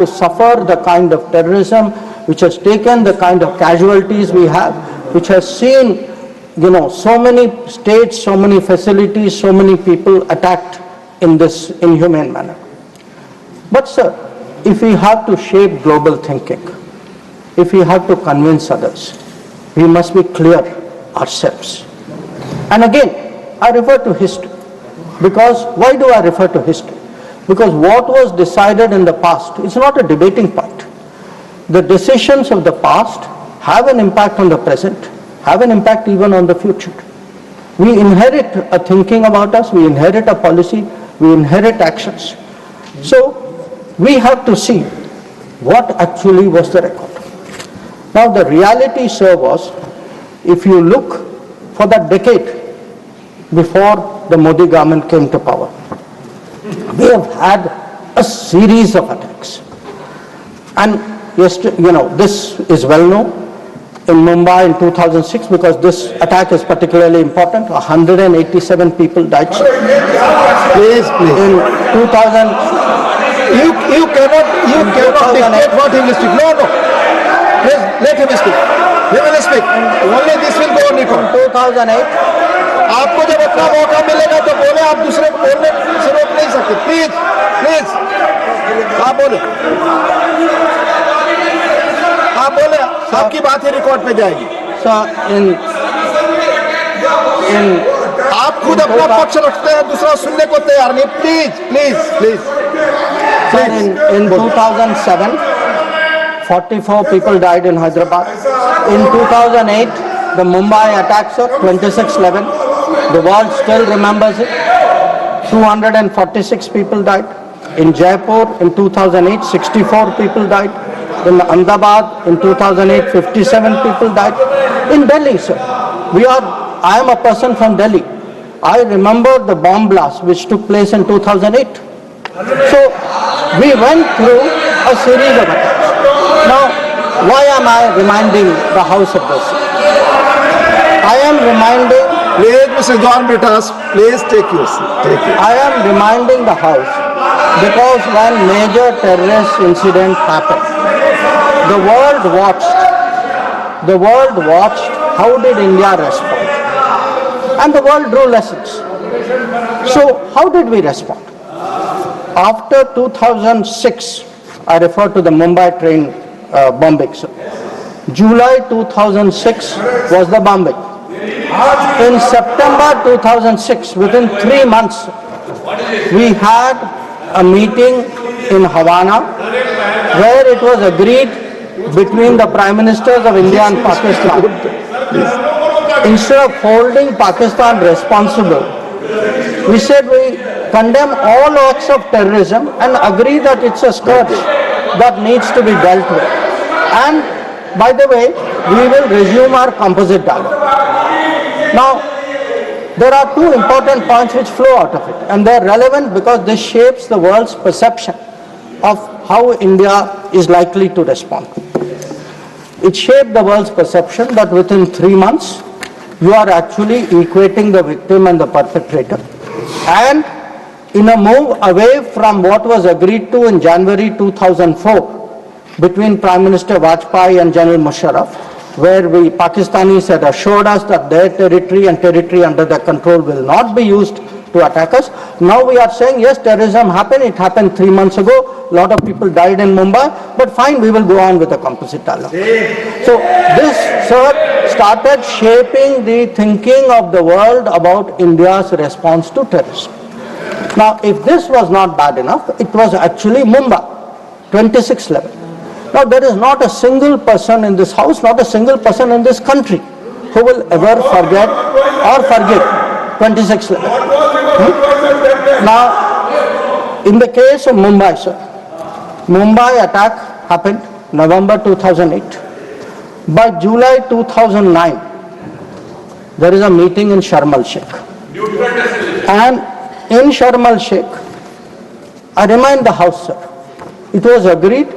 to suffer the kind of terrorism which has taken the kind of casualties we have, which has seen, so many states, so many facilities, so many people attacked in this inhumane manner. But sir, if we have to shape global thinking, if we have to convince others, we must be clear ourselves. And again, I refer to history. Because, why do I refer to history? Because what was decided in the past is not a debating point. The decisions of the past have an impact on the present, have an impact even on the future. We inherit a thinking about us, we inherit a policy, we inherit actions. So, we have to see what actually was the record. Now, the reality, sir, was, if you look for that decade before the Modi government came to power, we have had a series of attacks. And this is well known in Mumbai in 2006, because this attack is particularly important. 187 people died. Please. In 2000, you cannot dictate what he will speak. No. Please, let him speak. He will speak. Only this will go on record. 2008, आपको जब अपना मौका मिलेगा तो बोले, आप दूसरे को बोलने से रोक नहीं सकते. प्लीज आप बोले, आपकी बात ही रिकॉर्ड पे जाएगी. आप खुद अपना पक्ष रखते हैं, दूसरा सुनने को तैयार नहीं. Please. In 2007, 44 people died in Hyderabad. In 2008, the Mumbai attacks of 26/11. The world still remembers it. 246 people died. In Jaipur in 2008, 64 people died. In Ahmedabad in 2008, 57 people died. In Delhi, sir, I am a person from Delhi. I remember the bomb blast which took place in 2008. So, we went through a series of attacks. Now, why am I reminding the House of this? I am reminding... Please, Mr. John Britas, please take your seat. I am reminding the House because when major terrorist incident happened, the world watched how did India respond. And the world drew lessons. So, how did we respond? After 2006, I refer to the Mumbai train bombing. July 2006 was the bombing. In September 2006, within 3 months, we had a meeting in Havana where it was agreed between the Prime Ministers of India and Pakistan. Instead of holding Pakistan responsible, we said we condemn all acts of terrorism and agree that it's a scourge that needs to be dealt with. And by the way, we will resume our composite dialogue. Now, there are two important points which flow out of it, and they are relevant because this shapes the world's perception of how India is likely to respond. It shaped the world's perception that within 3 months, you are actually equating the victim and the perpetrator. And in a move away from what was agreed to in January 2004 between Prime Minister Vajpayee and General Musharraf, where Pakistanis had assured us that their territory and territory under their control will not be used to attack us. Now we are saying, yes, terrorism happened, it happened 3 months ago, a lot of people died in Mumbai, but fine, we will go on with the composite dialogue. So this, sir, started shaping the thinking of the world about India's response to terrorism. Now, if this was not bad enough, it was actually Mumbai, 26/11. Now, there is not a single person in this house, not a single person in this country who will ever forget or forgive 26/11. Now, in the case of Mumbai, sir, Mumbai attack happened November 2008. By July 2009, there is a meeting in Sharm el-Sheikh. And in Sharm el-Sheikh, I remind the House, sir, it was agreed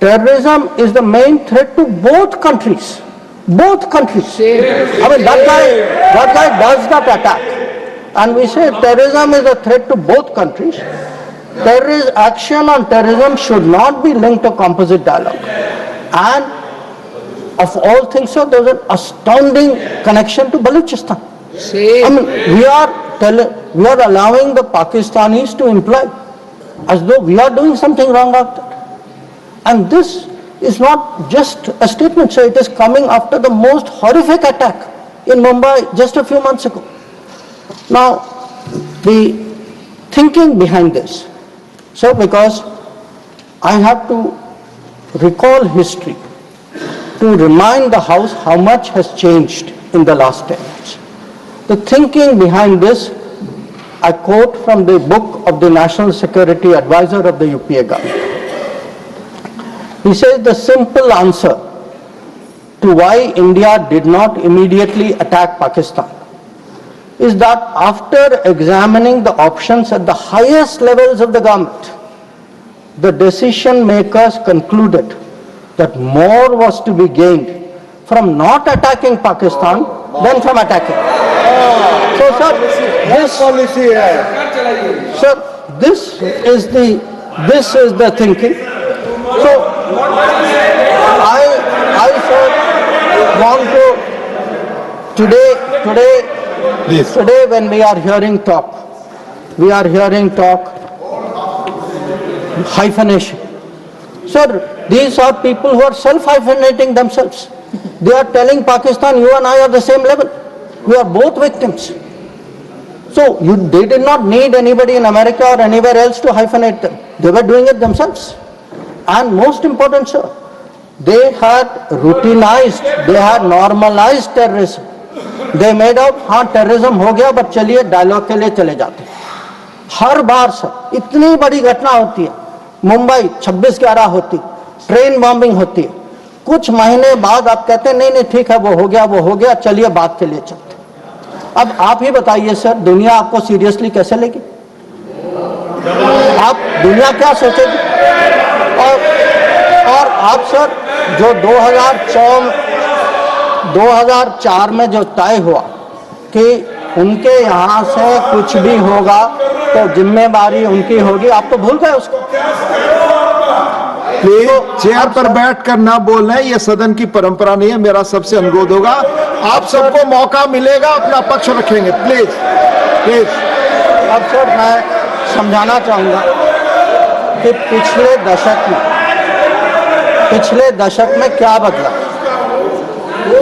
terrorism is the main threat to both countries. Both countries. I mean, that guy does that attack. And we say terrorism is a threat to both countries. action on terrorism should not be linked to composite dialogue. And of all things, sir, there's an astounding connection to Balochistan. I mean, we are allowing the Pakistanis to imply as though we are doing something wrong out there. And this is not just a statement, sir. It is coming after the most horrific attack in Mumbai just a few months ago. Now, the thinking behind this, sir, because I have to recall history to remind the House how much has changed in the last 10 years. The thinking behind this, I quote from the book of the National Security Advisor of the UPA government. He says the simple answer to why India did not immediately attack Pakistan is that after examining the options at the highest levels of the government, the decision makers concluded that more was to be gained from not attacking Pakistan than from attacking. So, sir, this is the thinking. So, I sir, want to today when we are hearing talk hyphenation. Sir, these are people who are self-hyphenating themselves. They are telling Pakistan, you and I are the same level. We are both victims. So they did not need anybody in America or anywhere else to hyphenate them. They were doing it themselves. And most important, sir, they had routinized, they had normalized terrorism. They made out, हाँ terrorism हो गया, but चलिए dialogue के लिए चले जाते हैं. हर बार sir इतनी बड़ी घटना होती है, मुंबई 26/11 होती, ट्रेन बॉम्बिंग होती है, कुछ महीने बाद आप कहते हैं नहीं ठीक है वो हो गया चलिए बात के लिए चलते. अब आप ही बताइए सर, दुनिया आपको सीरियसली कैसे लेगी? आप दुनिया क्या सोचेगी? और आप सर जो 2004 में जो तय हुआ कि उनके यहाँ से कुछ भी होगा तो जिम्मेदारी उनकी होगी, आप तो भूल गए उसको. प्लीज चेयर पर बैठकर ना बोलना है, ये सदन की परंपरा नहीं है. मेरा सबसे अनुरोध होगा, आप सबको मौका मिलेगा, अपना पक्ष रखेंगे. Please please. अब सर मैं समझाना चाहूंगा कि पिछले दशक में क्या बदला.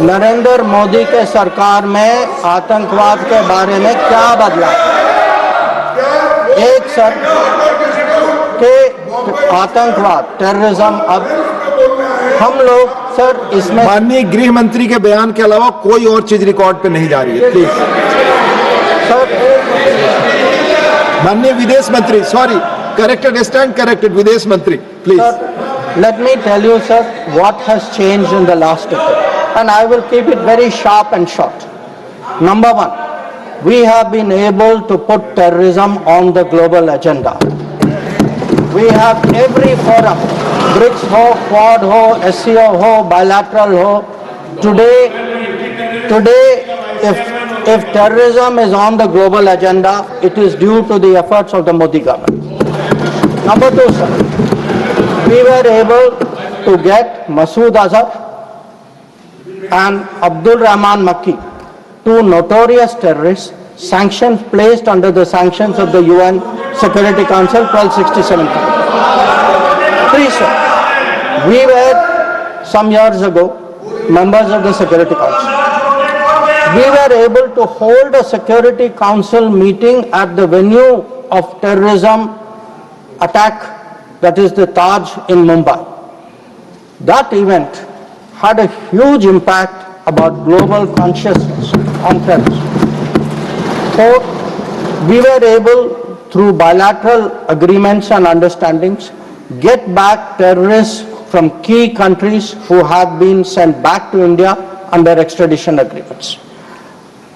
नरेंद्र मोदी के सरकार में आतंकवाद के बारे में क्या बदला? एक सर के आतंकवाद टेररिज्म, अब हम लोग सर इसमें माननीय गृह मंत्री के बयान के अलावा कोई और चीज रिकॉर्ड पे नहीं जा रही है. Please sir. माननीय विदेश मंत्री, सॉरी, करेक्टेड, स्टैंड करेक्टेड, विदेश मंत्री, please. Let me tell you, sir, what has changed in the last decade. And I will keep it very sharp and short. Number one, we have been able to put terrorism on the global agenda. We have every forum, BRICS ho, Quad ho, SCO ho, bilateral ho. Today, if terrorism is on the global agenda, it is due to the efforts of the Modi government. Number two, sir, we were able to get Masood Azhar and Abdul Rahman Makki, two notorious terrorists, sanctions placed under the sanctions of the UN Security Council 1267. Three, sir, we were some years ago members of the Security Council. We were able to hold a Security Council meeting at the venue of terrorism attack, that is the Taj in Mumbai. That event had a huge impact about global consciousness on terrorism. Fourth, we were able, through bilateral agreements and understandings, get back terrorists from key countries who had been sent back to India under extradition agreements.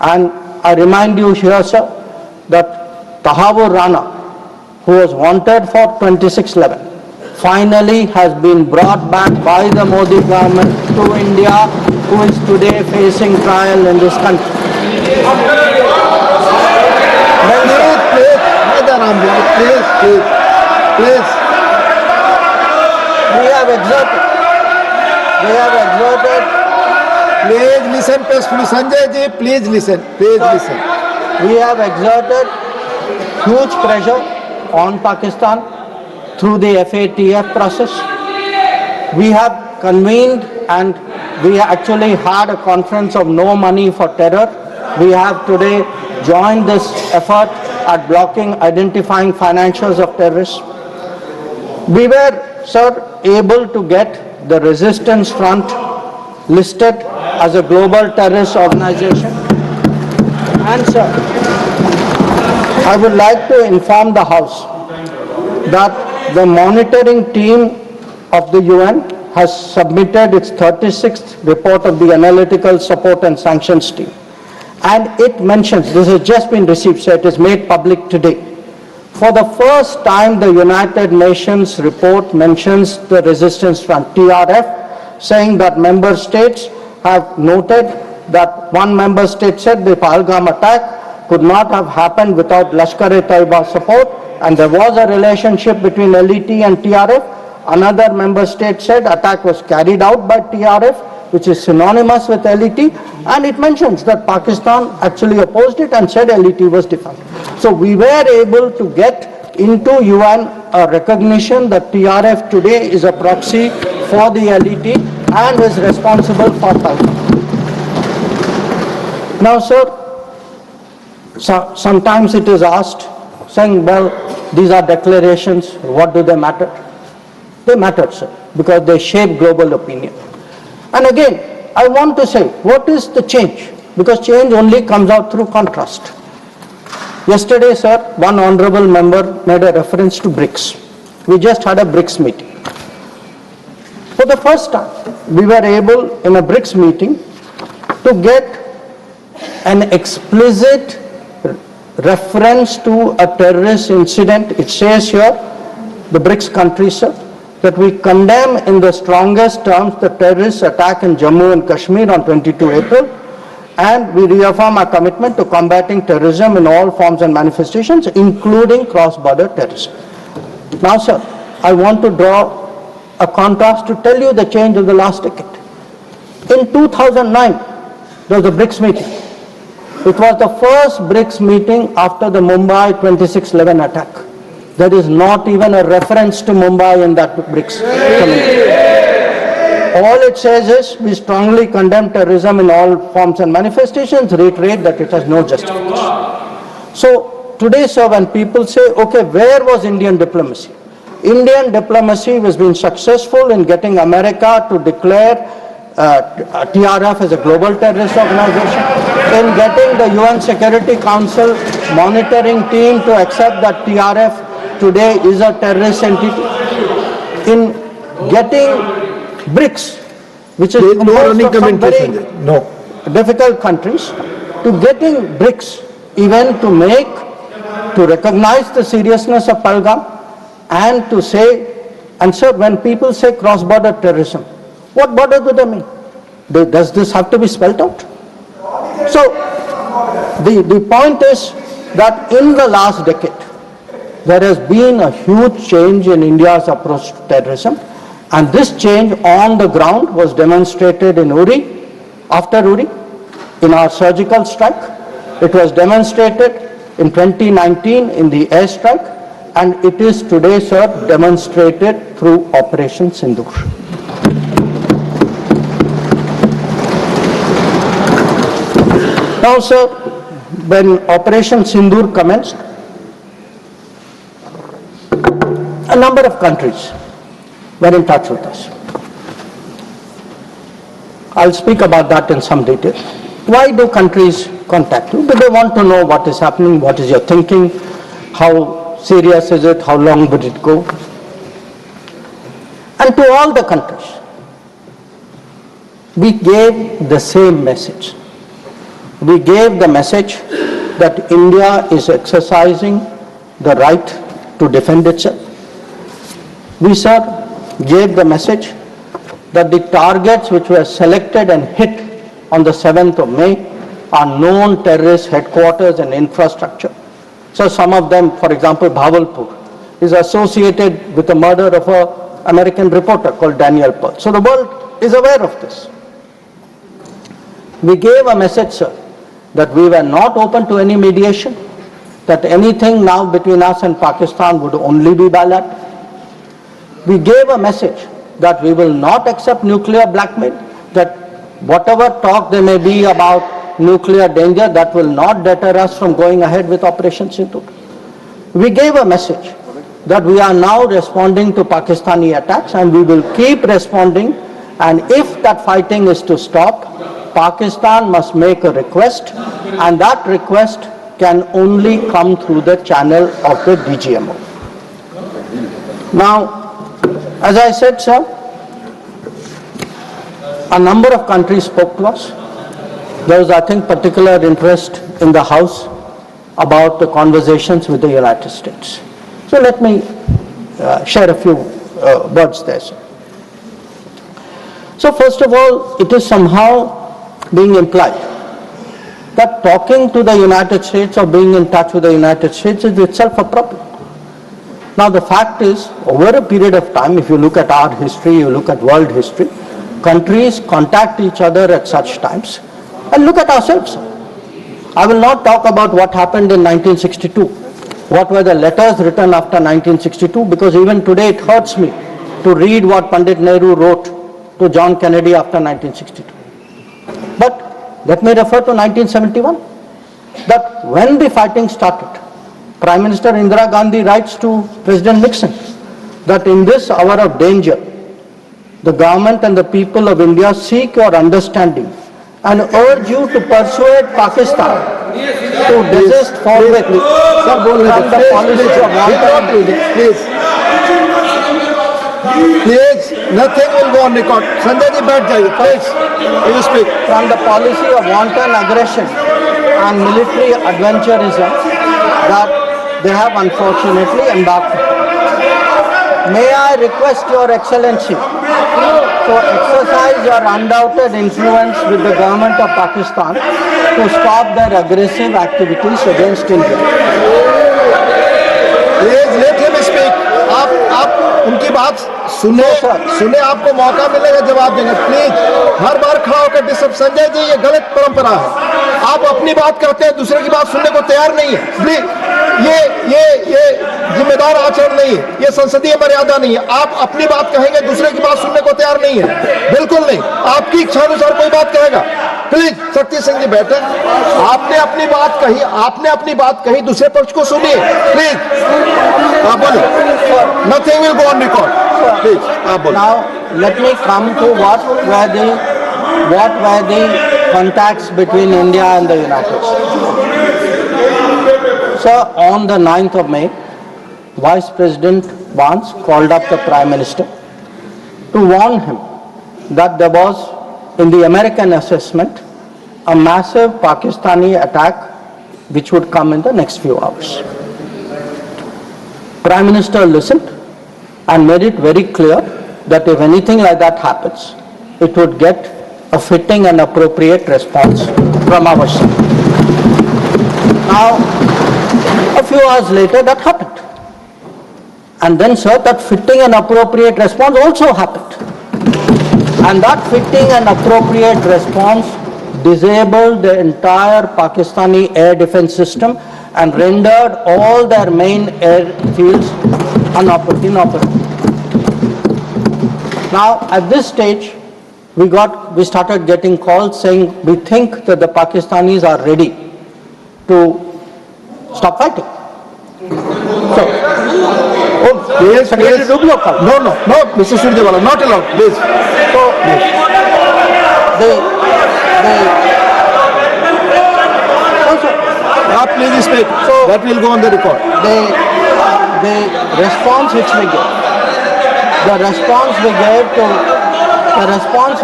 And I remind you here, sir, that Tahavur Rana, who was wanted for 2611, finally has been brought back by the Modi government to India, who is today facing trial in this country. Please. Please. We have exerted. Please listen, Sanjay ji, please listen. Please listen. We have exerted huge pressure on Pakistan through the FATF process. We have convened and we actually had a conference of no money for terror. We have today joined this effort at blocking, identifying financials of terrorists. We were, sir, able to get the Resistance Front listed as a global terrorist organization. And sir, I would like to inform the House that the monitoring team of the UN has submitted its 36th report of the Analytical Support and Sanctions Team. And it mentions, this has just been received, so it is made public today. For the first time, the United Nations report mentions the Resistance Front, TRF, saying that member states have noted that one member state said the Pahalgam attack could not have happened without Lashkar-e-Taiba support, and there was a relationship between LET and TRF. Another member state said attack was carried out by TRF, which is synonymous with LET, and it mentions that Pakistan actually opposed it and said LET was defunct. So we were able to get into UN a recognition that TRF today is a proxy for the LET and is responsible for Pahalgam. Now, sir, sometimes it is asked, saying, well, these are declarations, what do they matter? They matter, sir, because they shape global opinion. And again, I want to say, what is the change? Because change only comes out through contrast. Yesterday, sir, one honorable member made a reference to BRICS. We just had a BRICS meeting. For the first time, we were able, in a BRICS meeting, to get an explicit reference to a terrorist incident. It says here, the BRICS countries, sir, that we condemn in the strongest terms the terrorist attack in Jammu and Kashmir on 22 April, and we reaffirm our commitment to combating terrorism in all forms and manifestations, including cross-border terrorism. Now, sir, I want to draw a contrast to tell you the change of the last decade. In 2009, there was a BRICS meeting. It was the first BRICS meeting after the Mumbai 26/11 attack. There is not even a reference to Mumbai in that BRICS community. All it says is, we strongly condemn terrorism in all forms and manifestations, reiterate that it has no justification. So today, sir, when people say, okay, where was Indian diplomacy? Indian diplomacy has been successful in getting America to declare TRF as a global terrorist organization, in getting the UN Security Council monitoring team to accept that TRF today is a terrorist entity, in getting BRICS, which is composed of some very difficult countries, to getting BRICS even to recognize the seriousness of Pahalgam and to say, and sir, when people say cross-border terrorism, what border do they mean? Does this have to be spelled out? So the point is that in the last decade, there has been a huge change in India's approach to terrorism, and this change on the ground was demonstrated in Uri, after Uri, in our surgical strike. It was demonstrated in 2019 in the airstrike, and it is today, sir, demonstrated through Operation Sindoor. Now, sir, when Operation Sindoor commenced, a number of countries were in touch with us. I'll speak about that in some detail. Why do countries contact you? Do they want to know what is happening, what is your thinking, how serious is it, how long would it go? And to all the countries, we gave the same message. We gave the message that India is exercising the right to defend itself. We, sir, gave the message that the targets which were selected and hit on the 7th of May are known terrorist headquarters and infrastructure. So some of them, for example, Bhavalpur, is associated with the murder of an American reporter called Daniel Pearl. So the world is aware of this. We gave a message, sir, that we were not open to any mediation, that anything now between us and Pakistan would only be bilateral. We gave a message that we will not accept nuclear blackmail, that whatever talk there may be about nuclear danger, that will not deter us from going ahead with Operation Sindoor. We gave a message that we are now responding to Pakistani attacks and we will keep responding, and if that fighting is to stop, Pakistan must make a request, and that request can only come through the channel of the DGMO. Now, as I said, sir, a number of countries spoke to us. There was, I think, particular interest in the House about the conversations with the United States. So let me share a few words there, sir. So first of all, it is somehow being implied that talking to the United States or being in touch with the United States is itself a problem. Now the fact is, over a period of time, if you look at our history, you look at world history, countries contact each other at such times. And look at ourselves. I will not talk about what happened in 1962. What were the letters written after 1962, because even today it hurts me to read what Pandit Nehru wrote to John Kennedy after 1962. But let me refer to 1971, that when the fighting started, Prime Minister Indira Gandhi writes to President Nixon that in this hour of danger, the government and the people of India seek your understanding and urge you to persuade Pakistan to desist forthwith from the policy of wanton. Please, nothing will go on record. Sanjay ji, baith jaiye, please. You speak. From the policy of wanton aggression and military adventurism that they have unfortunately embarked on. May I request your Excellency to exercise your undoubted influence with the government of Pakistan to stop their aggressive activities against India. Please let him speak. आप उनकी बात सुने आपको मौका मिलेगा जवाब देने. Please हर बार खड़ा होकर डिस्टर्ब. संजय जी, ये गलत परंपरा है. आप अपनी बात करते हैं, दूसरे की बात सुनने को तैयार नहीं है. प्लीज ये जिम्मेदार आचरण नहीं है, ये संसदीय मर्यादा नहीं है. आप अपनी बात कहेंगे, दूसरे की बात सुनने को तैयार नहीं है. बिल्कुल नहीं. आपकी इच्छा अनुसार कोई बात कहेगा. प्लीज शक्ति सिंह जी बैठे. आपने अपनी बात कही, दूसरे पक्ष को सुनिए. प्लीज आप बोलिए. Nothing will go on record. Please, आप बोलिए. Now let me come to what were the contacts between India and the United States. So on the 9th of May, Vice President Vance called up the Prime Minister to warn him that there was, in the American assessment, a massive Pakistani attack which would come in the next few hours. Prime Minister listened and made it very clear that if anything like that happens, it would get a fitting and appropriate response from our side. Now, a few hours later, that happened. And then, sir, that fitting and appropriate response also happened. And that fitting and appropriate response disabled the entire Pakistani air defense system and rendered all their main airfields inoperable. Now, at this stage, we started getting calls saying we think that the Pakistanis are ready to stop fighting. So, please, no, Mr. Surjewala, not allowed, please. So, please speak. So that will go on the record. The response which we gave, the response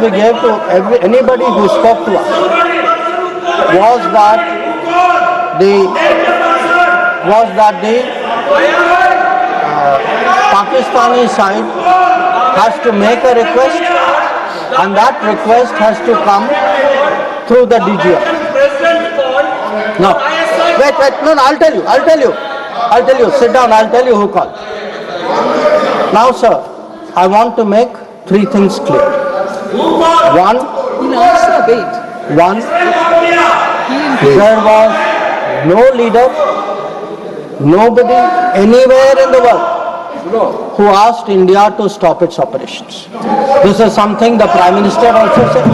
we gave to anybody who spoke to us was that the Pakistani side has to make a request, and that request has to come through the DGM. No, wait, no, I'll tell you. Sit down, I'll tell you who called. Now, sir, I want to make three things clear. One, there was no leader, nobody anywhere in the world who asked India to stop its operations. This is something the Prime Minister also said.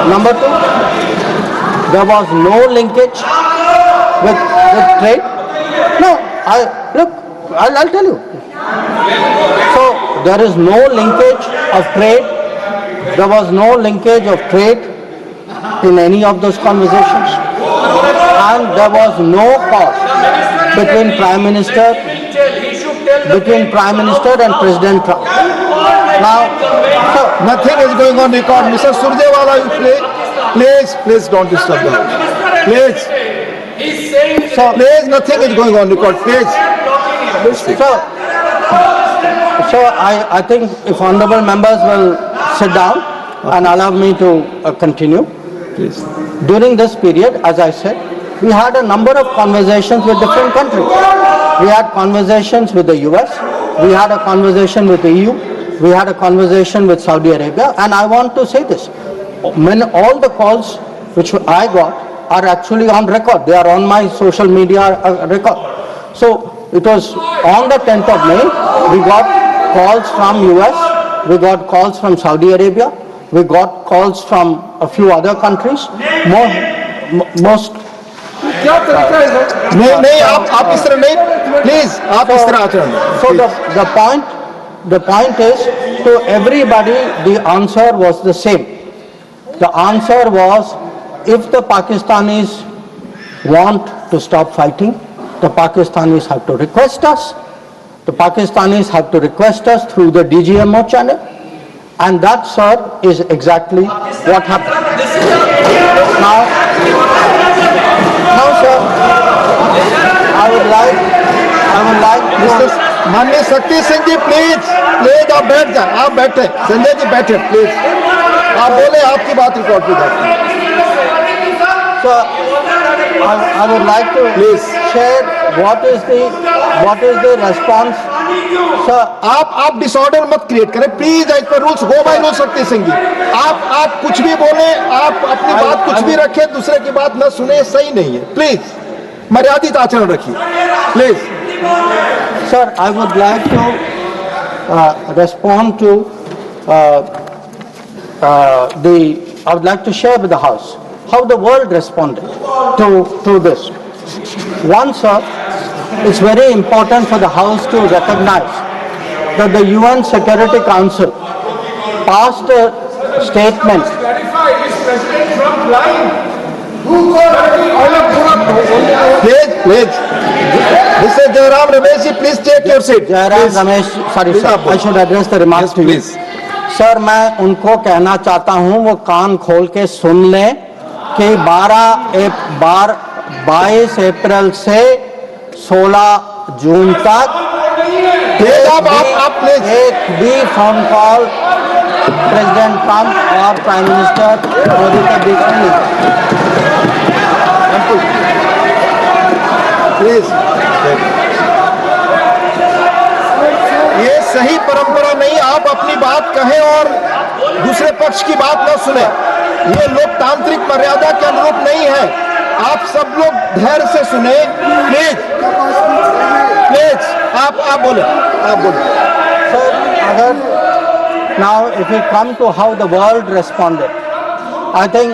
Number two, there was no linkage with trade. No, I'll tell you. So there is no linkage of trade. There was no linkage of trade in any of those conversations. And there was no call between Prime Minister and President Trump. Now, so, nothing is going on record. Mr. Surjewala, you please don't disturb them. Please. Please, nothing is going on record. Please. So I think if honorable members will sit down and allow me to continue. Please. During this period, as I said, we had a number of conversations with different countries. We had conversations with the US, we had a conversation with the EU, we had a conversation with Saudi Arabia, and I want to say this. All the calls which I got are actually on record. They are on my social media record. So it was on the 10th of May, we got calls from US, we got calls from Saudi Arabia, we got calls from a few other countries. Most नहीं आप इस तरह नहीं please आप इस तरह आचरण So the point is, to everybody the answer was the same. The answer was, if the Pakistanis want to stop fighting, the Pakistanis have to request us. The Pakistanis have to request us through the DGMO channel, and that, sir, is exactly what happened. Now, sir, I would like mister माननीय शक्ति सिंह जी please आप बैठ जाए आप बैठे संजय जी बैठे please आप बोले आपकी बात रिकॉर्ड की जाती है So, I would like to share what is the response. Sir, आप डिसऑर्डर मत क्रिएट करें please as per rules go by rule Shakti Singh जी आप कुछ भी बोले आप अपनी बात कुछ भी रखें दूसरे की बात न सुने सही नहीं है प्लीज मर्यादित आचरण रखिए please Sir, I would like to respond to I would like to share with the House how the world responded to this. One, sir, it's very important for the House to recognize that the UN Security Council passed a statement. Please. Mr. Jairam Ramesh ji, please take your seat. Jairam Ramesh, sorry sir, I should address the remarks to you. Sir, मैं उनको कहना चाहता हूं वो कान खोल के सुन लें कि 22 अप्रैल से 16 जून तक एक भी फोन कॉल प्रेसिडेंट ट्रंप और प्राइम मिनिस्टर मोदी के बीच में नहीं। प्लीज ये सही परंपरा नहीं आप अपनी बात कहें और दूसरे पक्ष की बात न सुने ये लोकतांत्रिक मर्यादा के अनुरूप नहीं है आप सब लोग धैर्य से सुने प्लीज आप बोले सर अगर now if we come to how the world responded, I think